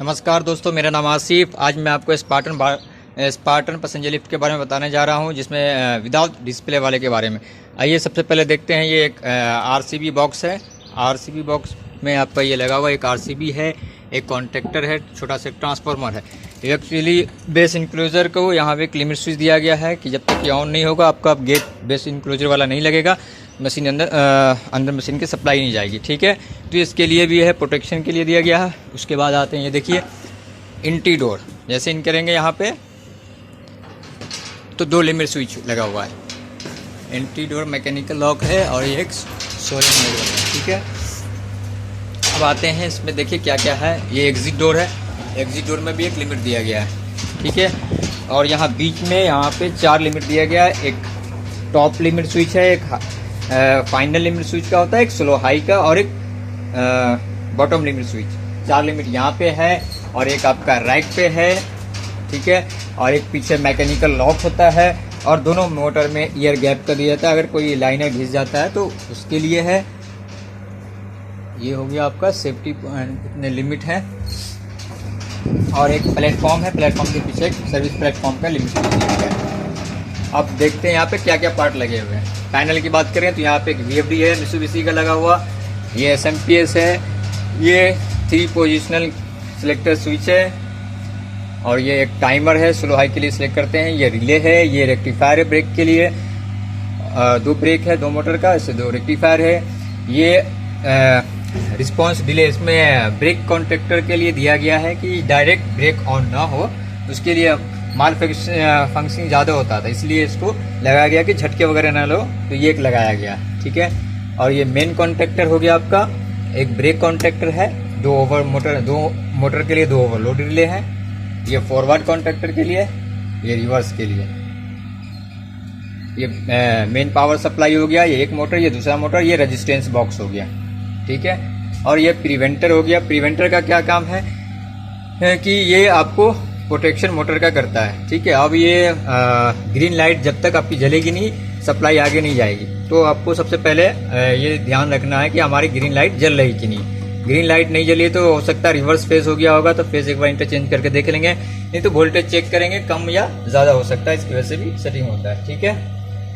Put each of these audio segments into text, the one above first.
नमस्कार दोस्तों, मेरा नाम आसिफ। आज मैं आपको स्पार्टन पैसेंजर लिफ्ट के बारे में बताने जा रहा हूं, जिसमें विदाउट डिस्प्ले वाले के बारे में। आइए सबसे पहले देखते हैं। ये एक आरसीबी बॉक्स है। आरसीबी बॉक्स में आपका ये लगा हुआ एक आरसीबी है, एक कॉन्ट्रैक्टर है, छोटा सा ट्रांसफार्मर है। एक्चुअली बेस इंक्लोजर को यहाँ पे एक लिमिट स्विच दिया गया है कि जब तक ये ऑन नहीं होगा आपका गेट बेस इंक्लोजर वाला नहीं लगेगा, मशीन अंदर मशीन की सप्लाई नहीं जाएगी। ठीक है, तो इसके लिए भी है, प्रोटेक्शन के लिए दिया गया है। उसके बाद आते हैं, ये देखिए एंटी डोर। जैसे इन करेंगे यहाँ पे तो 2 लिमिट स्विच लगा हुआ है। एंटी डोर मैकेनिकल लॉक है और ये एक सोलेनोइड वाला है। ठीक है, अब आते हैं इसमें, देखिए क्या क्या है। ये एग्जिट डोर है। एग्जिट डोर में भी एक लिमिट दिया गया है। ठीक है, और यहाँ बीच में यहाँ पे 4 लिमिट दिया गया है। एक टॉप लिमिट स्विच है, एक फाइनल लिमिट स्विच का होता है, एक स्लो हाई का, और एक बॉटम लिमिट स्विच। 4 लिमिट यहाँ पे है और एक आपका राइट पे है। ठीक है, और एक पीछे मैकेनिकल लॉक होता है, और दोनों मोटर में ईयर गैप कर दिया जाता है। अगर कोई लाइनर घिस जाता है तो उसके लिए है। ये हो गया आपका सेफ्टी, इतने लिमिट है। और एक प्लेटफॉर्म है, प्लेटफॉर्म के पीछे एक सर्विस प्लेटफॉर्म का लिमिट दिया गया है। अब देखते हैं यहाँ पे क्या क्या पार्ट लगे हुए हैं। पैनल की बात करें तो यहाँ पे एक VFD है, मित्सुबिशी का लगा हुआ। ये SMPS है। ये 3 पोजिशनल सिलेक्टर स्विच है, और ये एक टाइमर है, स्लो हाई के लिए सिलेक्ट करते हैं। ये रिले है, ये रेक्टिफायर है ब्रेक के लिए। 2 ब्रेक है, 2 मोटर का, इससे 2 रेक्टिफायर है। ये रिस्पॉन्स डिले इसमें ब्रेक कॉन्ट्रैक्टर के लिए दिया गया है कि डायरेक्ट ब्रेक ऑन ना हो, उसके लिए माल फंक्शनिंग ज़्यादा होता था, इसलिए इसको लगाया गया कि झटके वगैरह ना लो, तो ये एक लगाया गया। ठीक है, और ये मेन कॉन्ट्रैक्टर हो गया आपका। एक ब्रेक कॉन्ट्रैक्टर है, 2 मोटर के लिए 2 ओवरलोड रिले हैं। ये फॉरवर्ड कॉन्ट्रैक्टर के लिए, ये रिवर्स के लिए। ये मेन पावर सप्लाई हो गया, ये एक मोटर, ये दूसरा मोटर, ये रेजिस्टेंस बॉक्स हो गया। ठीक है, और ये प्रिवेंटर हो गया। प्रिवेंटर का क्या काम है कि ये आपको प्रोटेक्शन मोटर का करता है। ठीक है, अब ये ग्रीन लाइट जब तक आपकी जलेगी नहीं, सप्लाई आगे नहीं जाएगी। तो आपको सबसे पहले ये ध्यान रखना है कि हमारी ग्रीन लाइट जल रही कि नहीं। ग्रीन लाइट नहीं जली तो हो सकता है रिवर्स फेज हो गया होगा, तो फेज एक बार इंटरचेंज करके देख लेंगे। नहीं तो वोल्टेज चेक करेंगे, कम या ज़्यादा हो सकता है, इसकी वजह से भी सेटिंग होता है। ठीक है,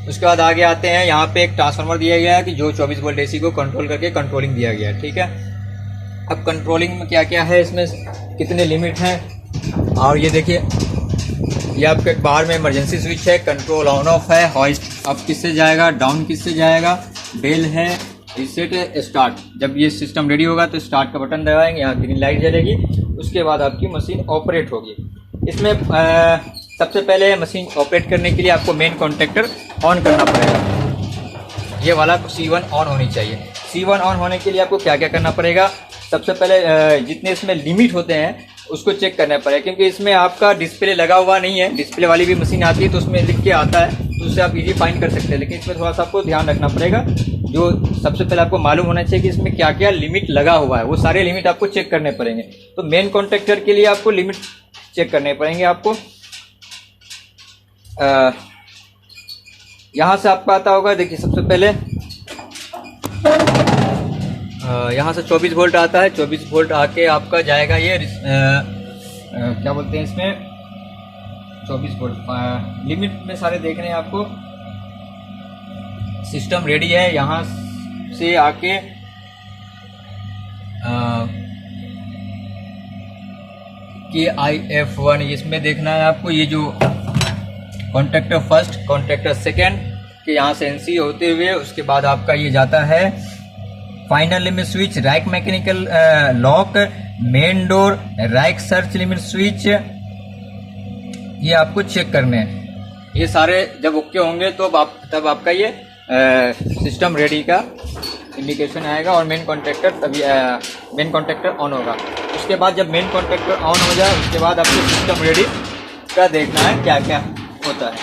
उसके बाद आगे आते हैं। यहाँ पे एक ट्रांसफार्मर दिया गया है कि जो 24 वोल्ट AC को कंट्रोल करके कंट्रोलिंग दिया गया है। ठीक है, अब कंट्रोलिंग में क्या क्या है, इसमें कितने लिमिट हैं, और ये देखिए ये आपके बाहर में इमरजेंसी स्विच है, कंट्रोल ऑन ऑफ है, हॉइस्ट अप किससे जाएगा, डाउन किससे जाएगा, बेल है, रीसेट है, स्टार्ट। जब ये सिस्टम रेडी होगा तो स्टार्ट का बटन दबाएंगे, यहाँ ग्रीन लाइट जलेगी, उसके बाद आपकी मशीन ऑपरेट होगी। इसमें सबसे पहले मशीन ऑपरेट करने के लिए आपको मेन कॉन्ट्रैक्टर ऑन करना पड़ेगा। ये वाला C1 ऑन होनी चाहिए। C1 ऑन होने के लिए आपको क्या क्या करना पड़ेगा, सबसे पहले जितने इसमें लिमिट होते हैं उसको चेक करना पड़ेगा, क्योंकि इसमें आपका डिस्प्ले लगा हुआ नहीं है। डिस्प्ले वाली भी मशीन आती है तो उसमें लिख के आता है, तो उससे आप इजी फाइंड कर सकते हैं। लेकिन इसमें थोड़ा सा आपको ध्यान रखना पड़ेगा। जो सबसे पहले आपको मालूम होना चाहिए कि इसमें क्या क्या लिमिट लगा हुआ है, वो सारे लिमिट आपको चेक करने पड़ेंगे। तो मेन कॉन्ट्रैक्टर के लिए आपको लिमिट चेक करने पड़ेंगे। आपको यहाँ से आपको आता होगा, देखिए सबसे पहले यहाँ से 24 वोल्ट आता है। 24 वोल्ट आके आपका जाएगा ये क्या बोलते हैं इसमें, 24 वोल्ट लिमिट में सारे देख रहे हैं आपको। सिस्टम रेडी है, यहाँ से आके KIF1 इसमें देखना है आपको। ये जो कॉन्ट्रैक्टर फर्स्ट, कॉन्ट्रैक्टर सेकेंड के यहाँ से NC होते हुए उसके बाद आपका ये जाता है final limit switch, rack mechanical lock, main door, rack search limit switch, ये आपको चेक करने हैं। ये सारे जब ओके होंगे तो तब आपका ये सिस्टम रेडी का इंडिकेशन आएगा, और मेन कॉन्ट्रैक्टर तभी मेन कॉन्ट्रैक्टर ऑन होगा। उसके बाद जब मेन कॉन्ट्रैक्टर ऑन हो जाए उसके बाद आपको सिस्टम रेडी का देखना है क्या क्या होता है।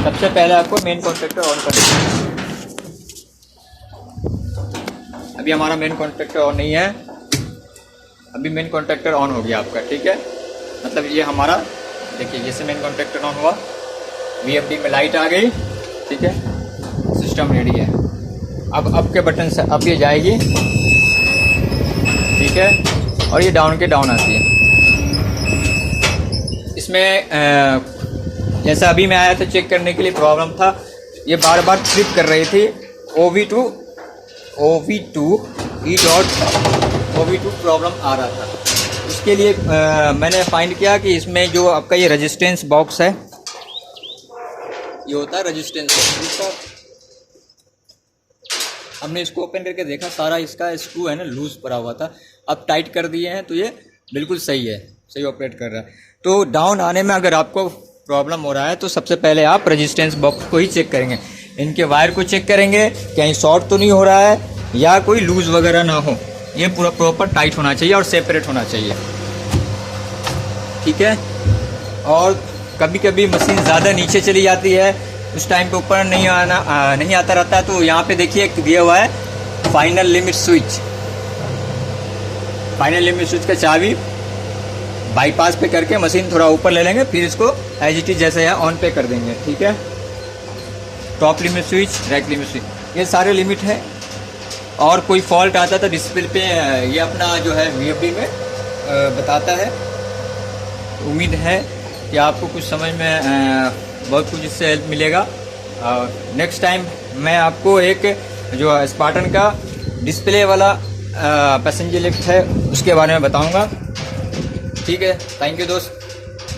सबसे पहले आपको मेन कॉन्ट्रैक्टर ऑन करना है। अभी हमारा मेन कॉन्ट्रैक्टर ऑन नहीं है, अभी मेन कॉन्ट्रैक्टर ऑन हो गया आपका। ठीक है, मतलब ये हमारा देखिए जैसे मेन कॉन्ट्रैक्टर ऑन हुआ, VFD में लाइट आ गई। ठीक है, सिस्टम रेडी है। अब के बटन से अब ये जाएगी। ठीक है, और ये डाउन के डाउन आती है। इसमें जैसा अभी मैं आया था चेक करने के लिए, प्रॉब्लम था, ये बार बार ट्रिप कर रही थी। OV2 OV2 प्रॉब्लम आ रहा था। उसके लिए मैंने फाइंड किया कि इसमें जो आपका ये रेजिस्टेंस बॉक्स है, ये होता है रेजिस्टेंस बॉक्स। हमने इसको ओपन करके देखा, सारा इसका स्क्रू है ना लूज पड़ा हुआ था। अब टाइट कर दिए हैं तो ये बिल्कुल सही है, सही ऑपरेट कर रहा है। तो डाउन आने में अगर आपको प्रॉब्लम हो रहा है तो सबसे पहले आप रेजिस्टेंस बॉक्स को ही चेक करेंगे, इनके वायर को चेक करेंगे, कहीं शॉर्ट तो नहीं हो रहा है या कोई लूज वगैरह ना हो। ये पूरा प्रॉपर टाइट होना चाहिए और सेपरेट होना चाहिए, ठीक है। और कभी कभी मशीन ज़्यादा नीचे चली जाती है, उस टाइम पे ऊपर नहीं आता रहता है, तो यहाँ पे देखिए एक दिया हुआ है final limit switch. Final limit switch का चाबी बाईपास पे करके मशीन थोड़ा ऊपर ले लेंगे, फिर इसको एज इट इज जैसे है ऑन पे कर देंगे, ठीक है। Top limit switch, rack limit switch, ये सारे लिमिट है। और कोई फॉल्ट आता तो डिस्प्ले पे ये अपना जो है VFD में बताता है। उम्मीद है कि आपको कुछ समझ में बहुत कुछ इससे हेल्प मिलेगा। नेक्स्ट टाइम मैं आपको एक जो स्पार्टन का डिस्प्ले वाला पैसेंजर लिफ्ट है उसके बारे में बताऊंगा, ठीक है। थैंक यू दोस्त।